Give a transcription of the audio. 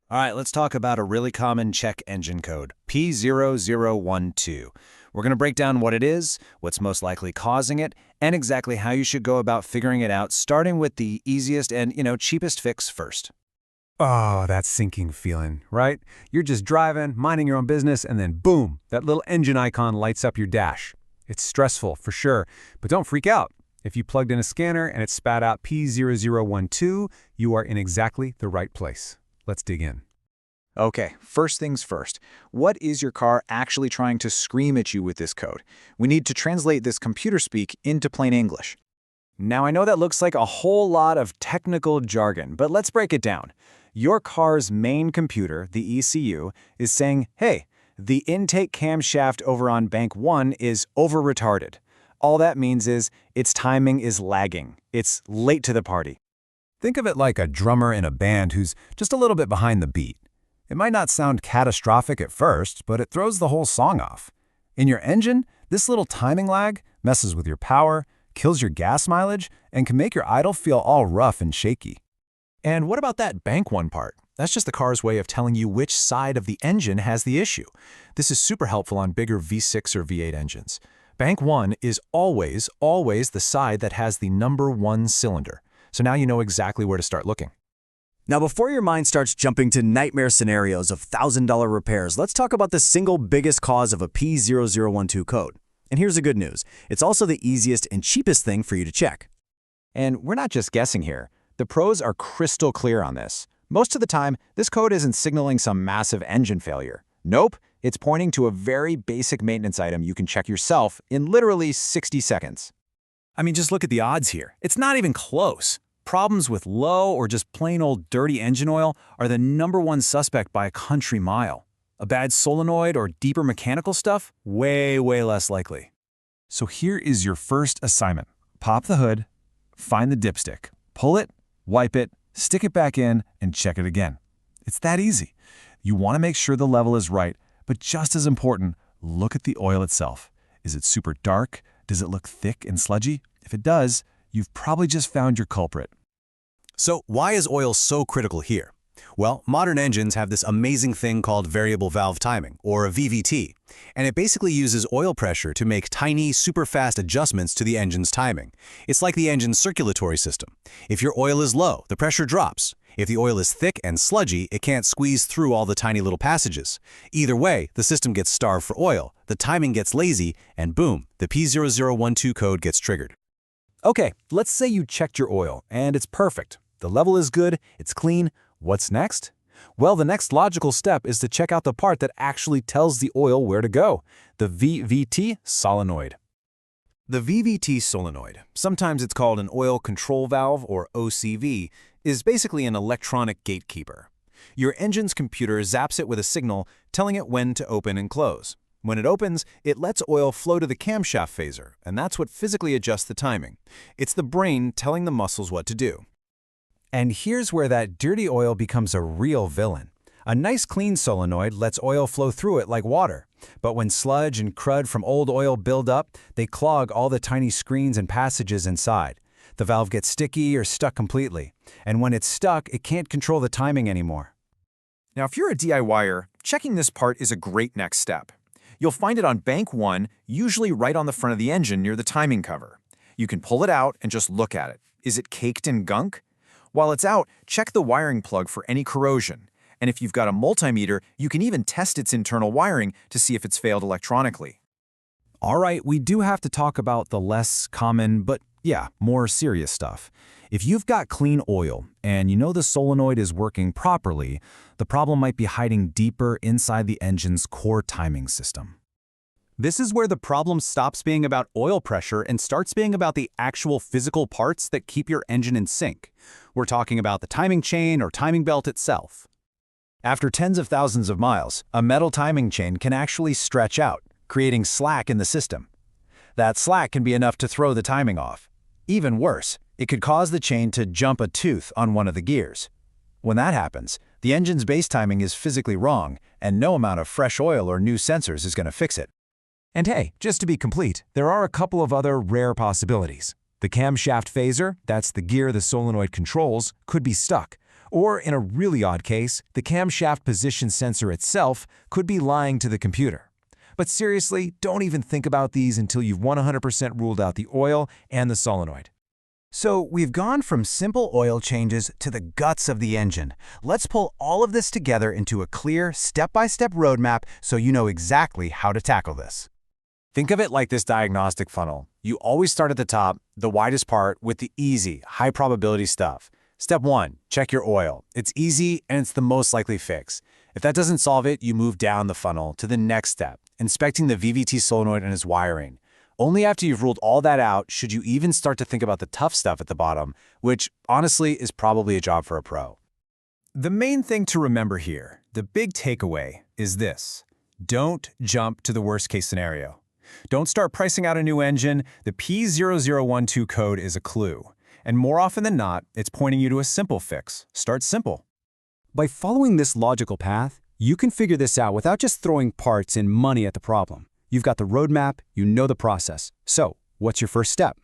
All right, let's talk about a really common check engine code, P0012. We're going to break down what it is, what's most likely causing it, and exactly how you should go about figuring it out, starting with the easiest and, cheapest fix first. Oh, that sinking feeling, right? You're just driving, minding your own business, and then boom, that little engine icon lights up your dash. It's stressful, for sure, but don't freak out. If you plugged in a scanner and it spat out P0012, you are in exactly the right place. Let's dig in. Okay, first things first. What is your car actually trying to scream at you with this code? We need to translate this computer speak into plain English. Now, I know that looks like a whole lot of technical jargon, but let's break it down. Your car's main computer, the ECU, is saying, hey, the intake camshaft over on bank 1 is over-retarded. All that means is its timing is lagging. It's late to the party. Think of it like a drummer in a band who's just a little bit behind the beat. It might not sound catastrophic at first, but it throws the whole song off. In your engine, this little timing lag messes with your power, kills your gas mileage, and can make your idle feel all rough and shaky. And what about that bank 1 part? That's just the car's way of telling you which side of the engine has the issue. This is super helpful on bigger V6 or V8 engines. Bank 1 is always the side that has the number 1 cylinder. So now you know exactly where to start looking. Now, before your mind starts jumping to nightmare scenarios of $1,000 repairs, let's talk about the single biggest cause of a P0012 code. And here's the good news. It's also the easiest and cheapest thing for you to check. And we're not just guessing here. The pros are crystal clear on this. Most of the time, this code isn't signaling some massive engine failure. Nope, it's pointing to a very basic maintenance item you can check yourself in literally 60 seconds. I mean, just look at the odds here. It's not even close. Problems with low or just plain old dirty engine oil are the number 1 suspect by a country mile. A bad solenoid or deeper mechanical stuff? Way less likely. So here is your first assignment. Pop the hood, find the dipstick, pull it, wipe it, stick it back in, and check it again. It's that easy. You want to make sure the level is right, but just as important, look at the oil itself. Is it super dark? Does it look thick and sludgy? If it does, you've probably just found your culprit. So why is oil so critical here? Well, modern engines have this amazing thing called variable valve timing, or a VVT, and it basically uses oil pressure to make tiny, super fast adjustments to the engine's timing. It's like the engine's circulatory system. If your oil is low, the pressure drops. If the oil is thick and sludgy, it can't squeeze through all the tiny little passages. Either way, the system gets starved for oil, the timing gets lazy, and boom, the P0012 code gets triggered. Okay, let's say you checked your oil, and it's perfect. The level is good, it's clean. What's next? Well, the next logical step is to check out the part that actually tells the oil where to go, the VVT solenoid. The VVT solenoid, sometimes it's called an oil control valve or OCV, is basically an electronic gatekeeper. Your engine's computer zaps it with a signal telling it when to open and close. When it opens, it lets oil flow to the camshaft phaser, and that's what physically adjusts the timing. It's the brain telling the muscles what to do. And here's where that dirty oil becomes a real villain. A nice clean solenoid lets oil flow through it like water. But when sludge and crud from old oil build up, they clog all the tiny screens and passages inside. The valve gets sticky or stuck completely. And when it's stuck, it can't control the timing anymore. Now, if you're a DIYer, checking this part is a great next step. You'll find it on bank 1, usually right on the front of the engine near the timing cover. You can pull it out and just look at it. Is it caked in gunk? While it's out, check the wiring plug for any corrosion. And if you've got a multimeter, you can even test its internal wiring to see if it's failed electronically. All right, we do have to talk about the less common, but yeah, more serious stuff. If you've got clean oil and you know the solenoid is working properly, the problem might be hiding deeper inside the engine's core timing system. This is where the problem stops being about oil pressure and starts being about the actual physical parts that keep your engine in sync. We're talking about the timing chain or timing belt itself. After tens of thousands of miles, a metal timing chain can actually stretch out, creating slack in the system. That slack can be enough to throw the timing off. Even worse, it could cause the chain to jump a tooth on one of the gears. When that happens, the engine's base timing is physically wrong, and no amount of fresh oil or new sensors is going to fix it. And hey, just to be complete, there are a couple of other rare possibilities. The camshaft phaser, that's the gear the solenoid controls, could be stuck. Or, in a really odd case, the camshaft position sensor itself could be lying to the computer. But seriously, don't even think about these until you've 100% ruled out the oil and the solenoid. So we've gone from simple oil changes to the guts of the engine. Let's pull all of this together into a clear, step-by-step roadmap so you know exactly how to tackle this. Think of it like this diagnostic funnel. You always start at the top, the widest part, with the easy, high-probability stuff. Step 1, check your oil. It's easy and it's the most likely fix. If that doesn't solve it, you move down the funnel to the next step, inspecting the VVT solenoid and its wiring. Only after you've ruled all that out should you even start to think about the tough stuff at the bottom, which, honestly, is probably a job for a pro. The main thing to remember here, the big takeaway, is this. Don't jump to the worst-case scenario. Don't start pricing out a new engine. The P0012 code is a clue. And more often than not, it's pointing you to a simple fix. Start simple. By following this logical path, you can figure this out without just throwing parts and money at the problem. You've got the roadmap, you know the process. So, what's your first step?